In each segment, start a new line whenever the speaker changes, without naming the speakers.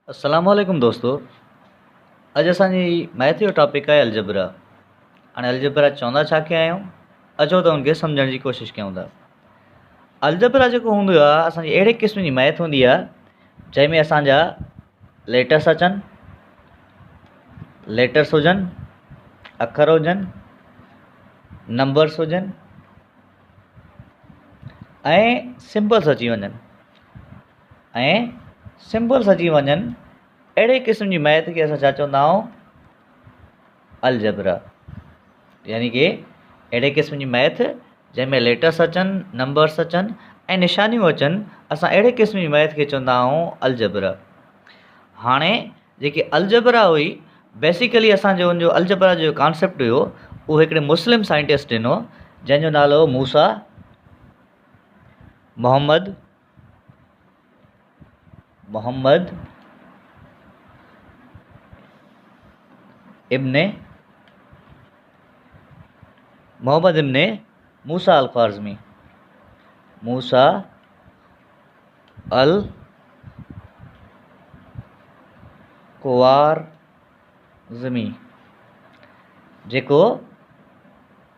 अस्सलाम वालेकुम दोस्तों। अॼु असांजी मैथ जो टॉपिक आहे अलजबरा। हाणे अलजबरा चवंदा छा खे आहियूं, अचो त हुनखे सम्झण जी कोशिशि कयूं था। अलजबरा जेको हूंदो आहे असांजी अहिड़े क़िस्म जी मैथ हूंदी आहे जंहिंमें असांजा लेटर्स अचनि, लेटर्स हुजनि, अखर हुजनि, नंबर्स हुजनि ऐं सिंबल्स अची वञनि अहिड़े क़िस्म जी मैथ खे असां छा चवंदा आहियूं, अलजबरा। यानी कि अहिड़े क़िस्म जी मैथ जंहिंमें लेटर्स अचनि, नंबर्स अचनि ऐं निशानियूं अचनि, असां अहिड़े क़िस्म जी मैथ खे चवंदा आहियूं अलजबरा। हाणे जेकी अलजबरा हुई, बेसिकली असांजो हुनजो अलजबरा जो कॉन्सेप्ट हुयो उहो हिकिड़े मुस्लिम साइंटिस्ट ॾिनो जंहिंजो नालो मूसा मोहम्मद इब्ने मूसा अल ख्वारिज़मी, मूसा अल ख्वारिज़मी, जेको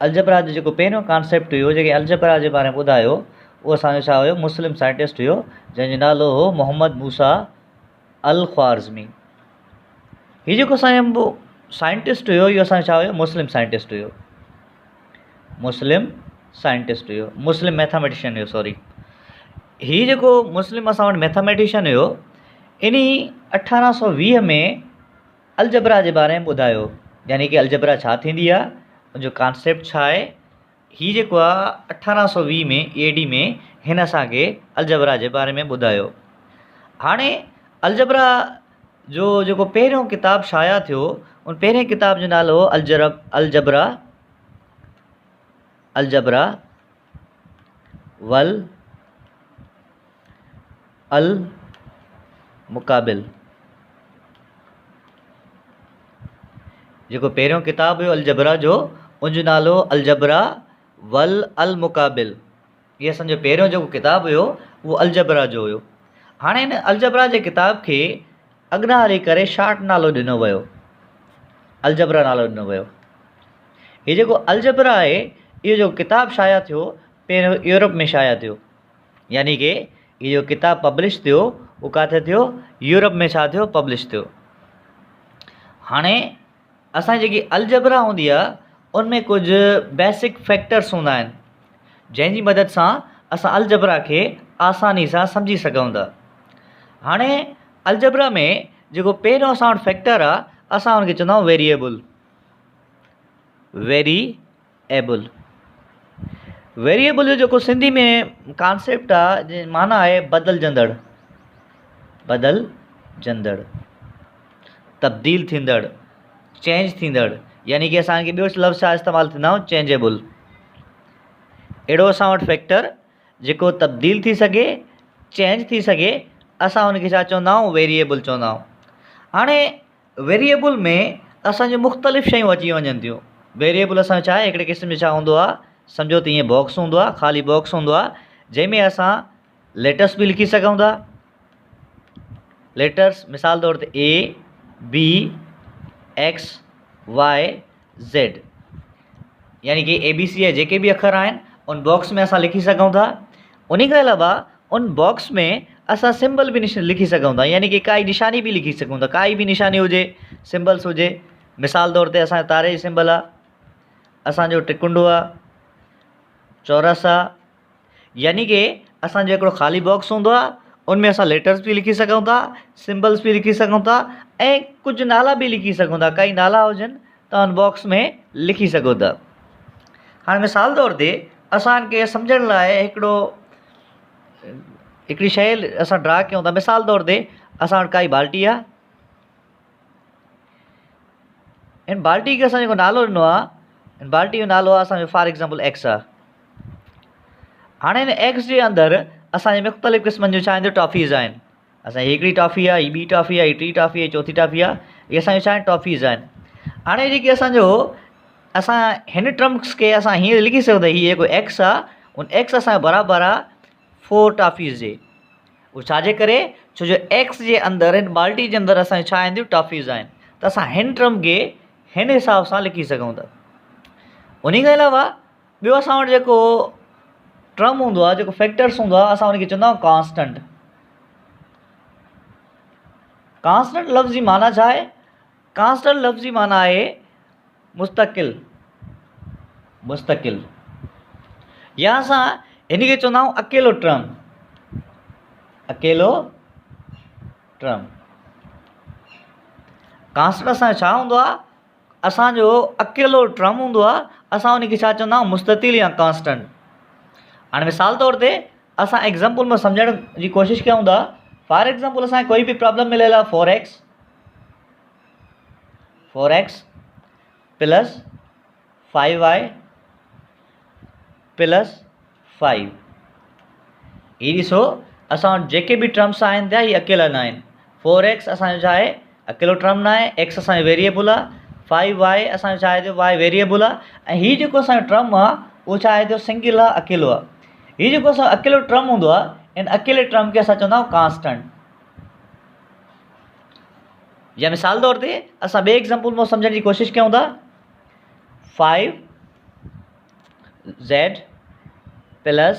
अलजबरा जो जेको पहिरियों कॉन्सेप्ट हुयो, जेके अलजबरा जे बारे में ॿुधायो, उहो असांजो छा हुयो, मुस्लिम साइंटिस्ट हुयो जंहिंजो नालो हो मोहम्मद मूसा अल ख्वारिज़मी। हीउ जेको असांजो साइंटिस्ट हुयो, इहो असांजो छा हुयो, मुस्लिम मैथामेटिशियन हुयो, सॉरी। हीउ जेको मुस्लिम असां वटि मैथामेटिशियन हुयो, इन 1820 में अलजबरा जे बारे में ॿुधायो, यानी कि अलजबरा छा थींदी आहे, उनजो कॉन्सेप्ट छा आहे। हीउ जेको आहे 1820 में AD में हिन असांखे अलजबरा जे बारे में ॿुधायो। हाणे अलजबरा जो जेको पहिरियों किताबु शाया थियो, उन पहिरें किताब जो नालो हो अलजबरा वल अल मुकाबिल। जेको पहिरियों किताबु हुयो अलजबरा जो, उनजो नालो अलजबरा वल अल मुकाबिल। इहो असांजो पहिरियों जेको किताबु हुयो उहो अलजबरा जो हुयो। हाणे हिन अलजबरा जे किताब खे अॻियां हली करे शार्ट नालो ॾिनो वियो, अलजबरा नालो ॾिनो वियो। हीउ जेको अलजबरा आहे, इहो जेको किताबु शाया थियो, पहिरियों यूरोप में शाया थियो। यानी कि इहो जो किताबु पब्लिश थियो, उहो किथे थियो, यूरोप में छा थियो, पब्लिश थियो। हाणे असांजी जेकी अलजबरा हूंदी आहे, उनमें कुझु बेसिक फैक्टर्स हूंदा आहिनि जंहिंजी मदद सां असां अलजबरा खे आसानी सां सम्झी सघूं था। हाणे अलजबरा में जेको पहिरियों असां वटि फैक्टर आहे, असां हुनखे चवंदा आहियूं वेरिएबल जो जेको सिंधी में कॉन्सेप्ट आहे, जे माना आहे बदलजंदड़, तब्दील थींदड़, चेंज थींदड़। यानी कि असांखे ॿियो लफ़्ज़ छा इस्तेमालु थींदा आहियूं, चेंजेबल। अहिड़ो असां वटि फैक्टर जेको तब्दील थी सघे, चेंज थी सघे, असां हुनखे छा चवंदा आहियूं, वेरिएबल चवंदा आहियूं। हाणे वेरिएबल में असांजो मुख़्तलिफ़ शयूं अची वञनि थियूं। वेरिएबल असांजो छा आहे, हिकिड़े क़िस्म जो छा हूंदो आहे, सम्झो त ईअं बॉक्स हूंदो आहे, ख़ाली बॉक्स हूंदो आहे, जंहिंमें असां लेटर्स बि लिखी सघूं था। लेटर्स मिसाल तौर ते ABXYZ, यानी कि ABC जा जेके बि अखर आहिनि उन बॉक्स में असां लिखी सघूं था। उन खां अलावा उन बॉक्स में असां सिंबल बि लिखी सघूं था, यानी कि काई निशानी बि लिखी सघूं था, काई बि निशानी हुजे, सिंबल्स हुजे। मिसाल तौर ते असांजो तारे जी सिंबल आहे, असांजो टिकुंडो आहे, चौरस आहे। यानी कि असांजो हिकिड़ो ख़ाली बॉक्स हूंदो आहे, उनमें असां लेटर्स बि लिखी सघूं था, सिंबल्स बि लिखी सघूं था ऐं कुझु नाला बि लिखी सघूं था। कई नाला हुजनि त उन बॉक्स में लिखी सघो था। हाणे मिसाल तौर ते असांखे सम्झण लाइ हिकिड़ी शइ असां ड्रा कयूं था। मिसाल तौर ते असां वटि काई बाल्टी आहे, हिन बाल्टी खे असां जेको नालो ॾिनो आहे, हिन बाल्टी जो नालो आहे असांजो फॉर एग्ज़ाम्पल एक्स आहे। हाणे हिन एक्स जे अंदरि असांजे मुख़्तलिफ़ क़िस्मनि जूं छा आहिनि, टॉफ़ीज़ आहिनि। असांजी हिकिड़ी टॉफ़ी आहे, हीअ ॿी टॉफ़ी आहे, हीअ टी टॉफ़ी आहे, चौथी टॉफ़ी आहे। इहे असांजो छा आहिनि, टॉफ़ीज़ आहिनि। हाणे जेकी असां हिन टर्म्स खे असां हीअं लिखी सघूं था, हीअ जेको एक्स आहे, उन एक्स असांजो बराबरि आहे 4 टॉफ़ीज़ जे। वो छाजे करे, छो जो एक्स जे अंदरि हिन बाल्टी जे अंदरि असांजे छा ईंदियूं, टॉफ़ीज़ आहिनि, त असां हिन टर्म खे हिन हिसाब सां लिखी सघूं था। उन खां अलावा ॿियो असां वटि जेको टर्म हूंदो आहे, जेको फैक्टर्स हूंदो आहे, असां उनखे चवंदा आहियूं कांस्टेंट। कांस्टेंट लफ़्ज़ जी माना छा आहे? कांस्टेंट लफ़्ज़ जी माना आहे मुस्तक़िल, मुस्तक़िल, या असां हिन खे चवंदा आहियूं अकेलो टर्म, अकेलो टर्म। कांस्टेंट असांजो छा हूंदो आहे? असांजो अकेलो टर्म हूंदो आहे, असां उनखे छा चवंदा आहियूं, मुस्ततिल या कांस्टेंट। हाणे मिसाल तौर ते असां एग्ज़ाम्पल में सम्झण जी कोशिशि कयूं था। फॉर एग्ज़ाम्पल असांखे कोई बि प्रॉब्लम मिलियल आहे, 4x प्लस 5y प्लस 5। ही ॾिसो असां वटि जेके बि टर्म्स आहिनि था, इहे अकेला न आहिनि। 4x असांजो छा आहे, अकेलो टर्म न आहे, x असांजो वेरिएबल आहे, 5y असांजो छा आहे थो, y वेरिएबल आहे, ऐं हीउ जेको असांजो टर्म आहे उहो छा आहे थो, सिंगल आहे, अकेलो आहे। हीउ जेको असांजो अकेलो टर्म हूंदो आहे, इन अकेले टर्म खे असां चवंदा आहियूं कांस्टेंट। या मिसाल तौर ते असां ॿिए एग्ज़ाम्पल में सम्झण जी कोशिशि कयूं था। 5z plus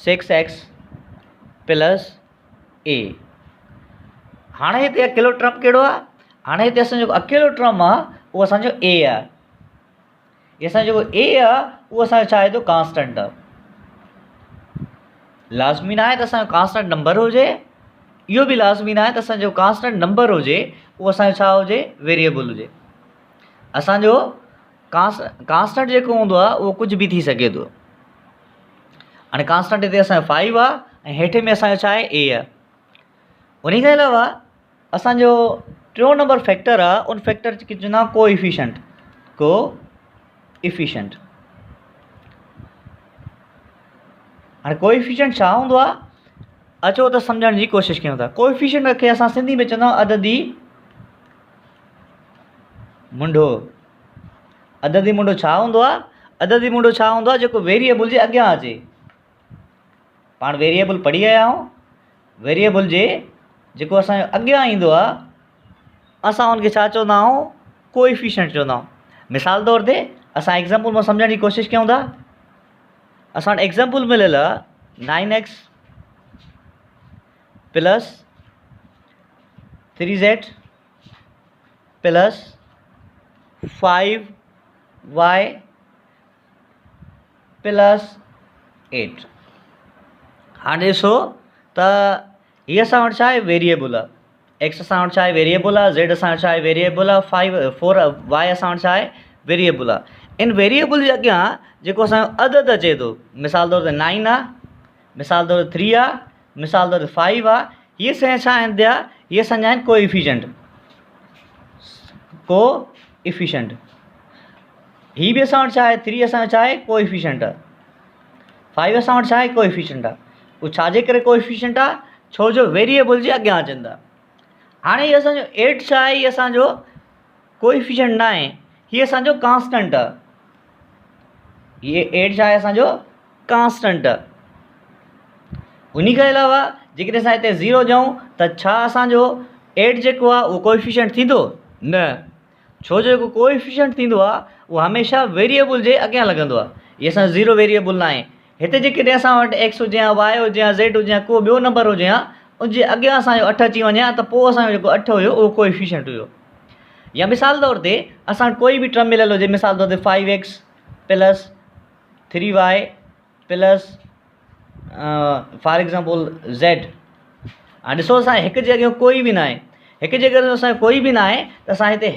6x plus a। हाणे हिते अकेलो टर्म कहिड़ो आहे? हाणे हिते असांजो जेको अकेलो टर्म आहे उहो असांजो a आहे। ये असांजो जेको a आहे उहो असांजो छा आहे थो, कांस्टेंट आहे। लाज़मी न आहे त असांजो कांस्टेंट नंबर हुजे, इहो बि लाज़मी न आहे त असांजो कांस्टेंट नंबर हुजे उहो असांजो छा हुजे, वेरिएबल हुजे। असांजो कांस्टेंट जेको हूंदो आहे उहो कुझु बि थी सघे थो। हाणे कांस्टेंट हिते असांजो 5 आहे ऐं हेठि में असांजो छा आहे, a आहे। उन खां अलावा असांजो टियों नंबर फैक्टर आहे, उन फैक्टर खे चवंदा आहियूं कोएफिशिएंट, कोएफिशिएंट। हाणे कोएफिशिएंट छा हूंदो आहे? अचो त सम्झण जी कोशिशि कयूं था। कोएफिशिएंट खे असां सिंधी में चवंदा आहियूं अददी मुंडो। अददी मुंडो छा हूंदो आहे? अददी मुंडो छा हूंदो आहे? जेको वेरिएबल जे अॻियां अचे। पाण वेरिएबल पढ़ी आया आहियूं, वेरिएबल जे जेको असांजो अॻियां ईंदो आहे असां हुनखे छा चवंदा आहियूं, कोएफिशिएंट चवंदा आहियूं। मिसाल तौर ते असां एग्ज़ाम्पल में सम्झण जी कोशिशि कयूं था। असां वटि एग्ज़ाम्पल मिलियल आहे 9x plus 3z plus 5y plus 8। हाणे ॾिसो त हीअ असां वटि छा आहे, वेरिएबल आहे। एक्स असां वटि छा आहे, वेरिएबल आहे। ज़ेड असां वटि छा आहे, वेरिएबल आहे। 4y असां वटि छा आहे, वेरिएबल आहे। इन वेरिएबल जे अॻियां जेको असांजो अदद अचे थो, मिसाल तौर ते 9 आहे, मिसाल तौर ते 3 आहे, मिसाल तौर ते 5 आहे, हीअ असांजा छा आहिनि थिया, हीअ असांजा आहिनि कोएफिशिएंट, कोएफिशिएंट। हीअ बि असां वटि छा आहे, 3 असांजो छा आहे, कोएफिशिएंट आहे। 5 असां वटि छा आहे, कोएफिशिएंट आहे। उहो छाजे करे कोएफिशिएंट आहे? छो जो वेरिएबल जे अॻियां अचनि था। हाणे हीअ असांजो 8 छा आहे, हीअ असांजो कोएफिशिएंट न आहे, हीअ असांजो कांस्टेंट आहे। हीअ 8 छा आहे, असांजो कांस्टेंट आहे। उन खां अलावा जेकॾहिं असां हिते 0 ॾियूं त छा असांजो 8 जेको आहे उहो कोएफिशिएंट थींदो? न, छो जो जेको कोएफिशिएंट थींदो आहे उहो हमेशह वेरिएबल जे अॻियां लॻंदो आहे। हीअ असांजो 0 वेरिएबल न आहे। हिते जेकॾहिं असां वटि एक्स हुजे या वाए हुजे या ज़ेड हुजे या को ॿियो नंबर हुजे हा, उनजे अॻियां असांजो 8 अची वञे हा, त पोइ असांजो जेको 8 हुयो उहो कोएफिशिएंट हुयो। या मिसाल तौर ते असां वटि कोई बि टर्म मिलियल हुजे, मिसाल तौर ते 5x plus 3y plus for example z। हाणे ॾिसो असां हिक जे अॻियां कोई बि न आहे, हिक जे अॻियां असांजो कोई बि न आहे, त असां हिते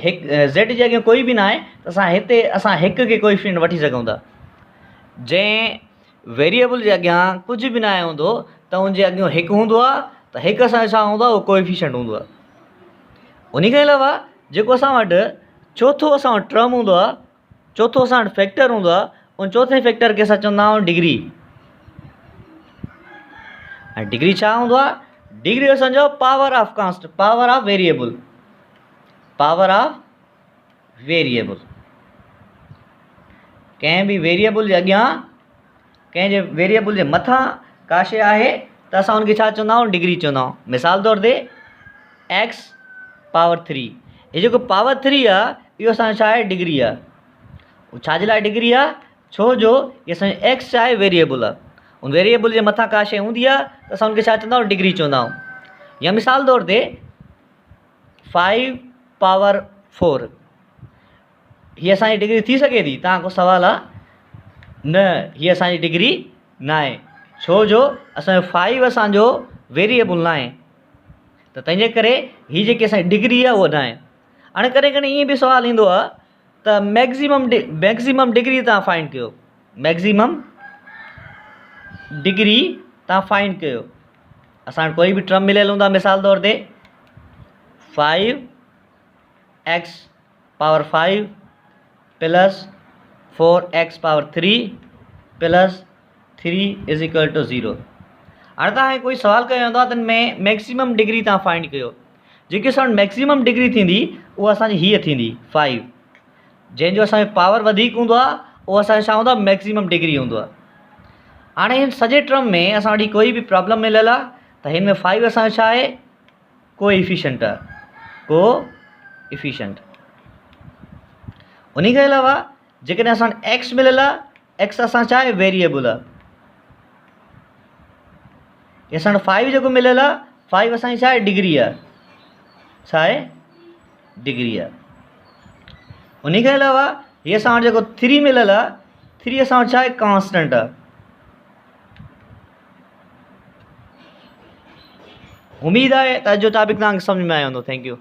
z जे अॻियां कोई बि न आहे, त असां हिते असां हिक खे कोएफिशिएंट वठी सघूं था। जंहिं वेरिएबल जे अॻियां कुझु बि न आहे हूंदो त उनजे अॻियां हिकु हूंदो आहे, त हिकु असांजो छा हूंदो आहे, उहो कोएफिशिएंट हूंदो आहे। उन खां अलावा जेको असां वटि चोथों असां वटि टर्म हूंदो आहे, चोथों असां वटि फैक्टर हूंदो आहे, उन चोथे फैक्टर खे असां चवंदा आहियूं डिग्री। ऐं डिग्री छा हूंदो आहे? डिग्री असांजो power of constant, power of variable, power of variable. कंहिं बि वेरिएबल जे अॻियां, कंहिंजे वेरिएबल जे मथां का शइ आहे त त असां हुनखे छा चवंदा आहियूं, डिग्री चवंदा आहियूं। मिसाल तौर ते x पावर 3, हे जेको पावर 3 आहे इहो असांजो छा आहे, डिग्री आहे। छाजे लाइ डिग्री आहे, छो जो इहो असांजो x छा आहे, वेरिएबल आहे। उन वेरिएबल जे मथां का शइ हूंदी आहे त असां हुनखे छा चवंदा आहियूं, डिग्री चवंदा आहियूं। या मिसाल तौर ते 5 पावर 4, हीअ असांजी डिग्री थी सघे थी, तव्हांखो सुवालु आहे, न हीअ असांजी डिग्री न आहे, छो जो असांजो 5 असांजो वेरिएबल न आहे, त तंहिंजे करे हीअ जेकी असांजी डिग्री आहे उहा न आहे। हाणे कॾहिं कॾहिं ईअं बि सुवालु ईंदो आहे त मैक्सिमम डिग्री तव्हां फाइंड कयो, मैक्सिमम डिग्री तव्हां फाइंड कयो। असां वटि कोई बि टर्म मिलियल हूंदा, मिसाल तौर ते 5x power 5 plus 4x power 3 plus 3 is equal to 0। हाणे तव्हांखे कोई सुवालु कयो वेंदो आहे त हिन में मैक्सिमम डिग्री तव्हां फाइंड कयो। जेकी असां वटि मैक्सिमम डिग्री थींदी उहा असांजी हीअ थींदी 5, जंहिंजो असांजो पावर वधीक हूंदो आहे उहो असांजो छा हूंदो आहे, मैक्सिमम डिग्री हूंदो आहे। हाणे हिन सॼे टर्म में असां वटि कोई बि प्रॉब्लम मिलियल आहे त हिन में 5 असांजो छा आहे, कोएफिशिएंट आहे, कोएफिशिएंट। उन खां अलावा जेकॾहिं असां वटि x मिलियल आहे, x असां छा आहे, वेरिएबल आहे। असां वटि 5 जेको मिलियल आहे, 5 असांजी छा आहे, डिग्री आहे, छा आहे, डिग्री आहे। उन खां अलावा हीअ असां वटि जेको 3 मिलियल आहे, 3 असां वटि छा आहे, कॉन्स्टेंट आहे। उम्मीद आहे त अॼु जो टॉपिक तव्हांखे सम्झ में आयो हूंदो। Thank you.